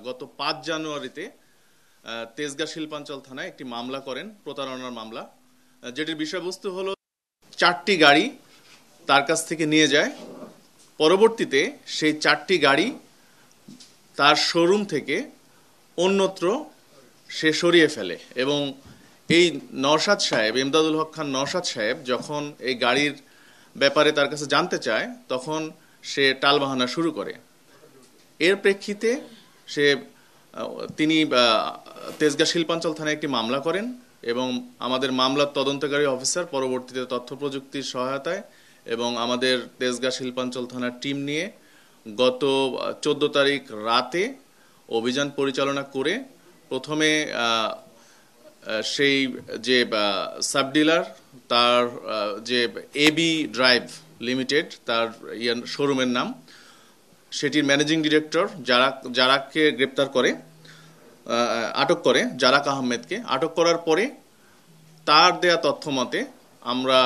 গত ৫ জানুয়ারিতে তেজগাঁ শিল্পাঞ্চল থানায় একটি মামলা করেন, প্রতারণার মামলা, যেটির বিষয়বস্তু হলো ৪টি গাড়ি তার কাছ থেকে নিয়ে যায়। পরবর্তীতে সেই ৪টি গাড়ি তার শোরুম থেকে অন্যত্র সে সরিয়ে ফেলে এবং এই নওশাদ সাহেব, ইমদাদুল হক খান নওশাদ সাহেব যখন এই গাড়ির ব্যাপারে তার কাছে জানতে চায় তখন সে টালবাহানা শুরু করে। এর প্রেক্ষিতে তিনি তেজগাঁ শিল্পাঞ্চল থানায় একটি মামলা করেন এবং আমাদের মামলার তদন্তকারী অফিসার পরবর্তীতে তথ্য প্রযুক্তির সহায়তায় এবং আমাদের তেজগাঁ শিল্পাঞ্চল থানার টিম নিয়ে গত 14 তারিখ রাতে অভিযান পরিচালনা করে প্রথমে সেই যে সাব ডিলার, তার যে এবি ড্রাইভ লিমিটেড, তার শোরুমের নাম, সেটির ম্যানেজিং ডিরেক্টর জারাককে গ্রেপ্তার করে, আটক করে, জারাক আহমেদকে। আটক করার পরে তার দেয়া তথ্য মতে আমরা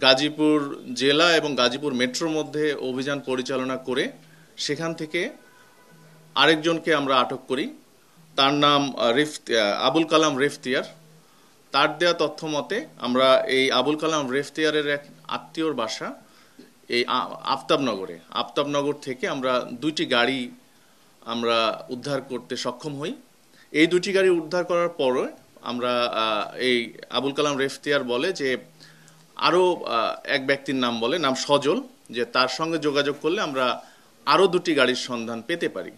গাজীপুর জেলা এবং গাজীপুর মেট্রোর মধ্যে অভিযান পরিচালনা করে সেখান থেকে আরেকজনকে আমরা আটক করি। তার নাম আবুল কালাম রেফতিয়ার। তার দেয়া তথ্য মতে আমরা এই আবুল কালাম রেফতিয়ারের এক আত্মীয়র বাসা এই আফতাবনগর থেকে আমরা 2টি গাড়ি আমরা উদ্ধার করতে সক্ষম হই। এই 2টি গাড়ি উদ্ধার করার পরে আমরা এই আবুল কালাম রেফতিয়ার বলে যে আরও এক ব্যক্তির নাম বলে, নাম সজল, যে তার সঙ্গে যোগাযোগ করলে আমরা আরও 2টি গাড়ির সন্ধান পেতে পারি।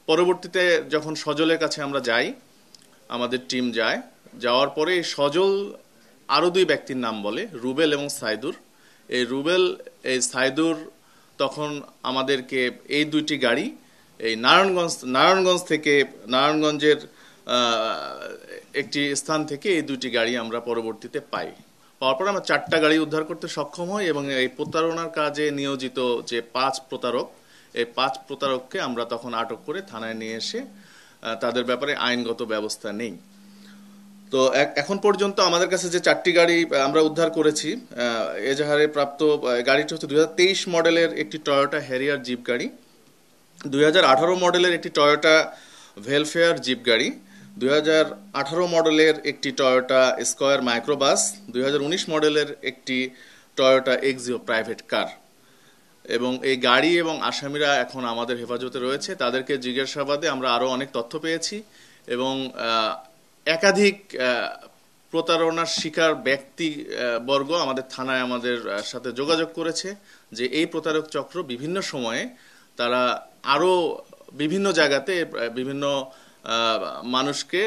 পরবর্তীতে যখন সজলের কাছে আমরা যাই, আমাদের টিম যাওয়ার পরে এই সজল আরও 2 ব্যক্তির নাম বলে, রুবেল এবং সাইদুর। এই রুবেল, এই সাইদুর তখন আমাদেরকে এই 2টি গাড়ি এই নারায়ণগঞ্জের একটি স্থান থেকে এই 2টি গাড়ি আমরা পরবর্তীতে পাওয়ার পর আমরা 4টা গাড়ি উদ্ধার করতে সক্ষম হই এবং এই প্রতারণার কাজে নিয়োজিত যে 5 প্রতারক, এই 5 প্রতারককে আমরা তখন আটক করে থানায় নিয়ে এসে তাদের ব্যাপারে আইনগত ব্যবস্থা নেই। তো এখন পর্যন্ত আমাদের কাছে যে 4টি গাড়ি আমরা উদ্ধার করেছি, এজাহারে প্রাপ্ত গাড়িটি হচ্ছে 2023 মডেলের একটি টয়োটা হ্যারিয়ার জিপ গাড়ি, 2018 মডেলের একটি টয়োটা ভেলফেয়ার জিপ গাড়ি, 2018 মডেলের একটি টয়োটা স্কয়ার মাইক্রোবাস, 2019 মডেলের একটি টয়োটা এক্সিও প্রাইভেট কার। এবং এই গাড়ি এবং আসামিরা এখন আমাদের হেফাজতে রয়েছে। তাদেরকে জিজ্ঞাসাবাদে আমরা আরও অনেক তথ্য পেয়েছি এবং একাধিক প্রতারণার শিকার ব্যক্তিবর্গ আমাদের থানায় আমাদের সাথে যোগাযোগ করেছে যে এই প্রতারক চক্র বিভিন্ন সময়ে তারা আরও বিভিন্ন জায়গাতে বিভিন্ন মানুষকে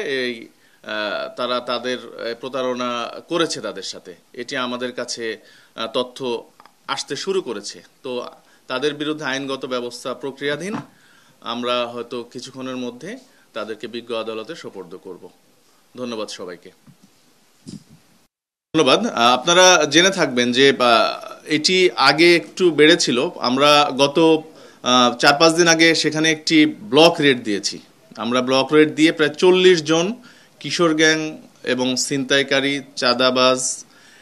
তারা তাদের প্রতারণা করেছে তাদের সাথে। এটি আমাদের কাছে তথ্য আসতে শুরু করেছে। তো তাদের বিরুদ্ধে আইনগত ব্যবস্থা প্রক্রিয়াধীন। আমরা হয়তো কিছুক্ষণের মধ্যে তাদেরকে বিজ্ঞ আদালতে সোপর্দ করব। ধন্যবাদ সবাইকে। ধন্যবাদ। আপনারা জেনে থাকবেন যে এটি আগে একটু বেড়েছিল। আমরা গত 4-5 দিন আগে সেখানে একটি ব্লক রেড দিয়েছি। আমরা ব্লক রেড দিয়ে প্রায় 40 জন কিশোর গ্যাং এবং ছিনতাইকারী, চাঁদাবাজ,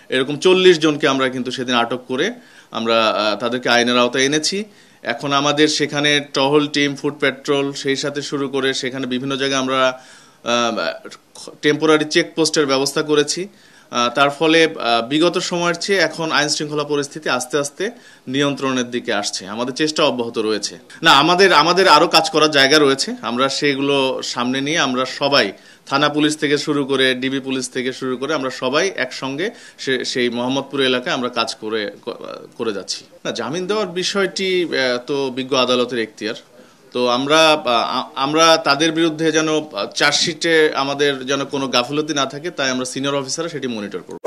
এরকম 40 জনকে আমরা কিন্তু সেদিন আটক করে আমরা তাদেরকে আইনের আওতায় এনেছি। এখন আমাদের সেখানে টহল টিম, ফুড পেট্রোল, সেই সাথে শুরু করে সেখানে বিভিন্ন জায়গায় আমরা টেম্পোরারি চেকপোস্টের ব্যবস্থা করেছি। তার ফলে বিগত সময়ের চেয়ে এখন আইন শৃঙ্খলা পরিস্থিতি আস্তে আস্তে নিয়ন্ত্রণের দিকে আসছে। আমাদের চেষ্টা অব্যাহত রয়েছে। না, আমাদের আরো কাজ করার জায়গা রয়েছে। আমরা সেগুলো সামনে নিয়ে আমরা সবাই, থানা পুলিশ থেকে শুরু করে ডিবি পুলিশ থেকে শুরু করে আমরা সবাই একসঙ্গে সেই মোহাম্মদপুর এলাকায় আমরা কাজ করে যাচ্ছি। না, জামিন দেওয়ার বিষয়টি তো বিজ্ঞ আদালতের এখতিয়ার। তো আমরা তাদের বিরুদ্ধে যেন চার্জশিটে আমাদের যেন কোনো গাফিলতি না থাকে, তাই আমরা সিনিয়র অফিসাররা সেটি মনিটর করব।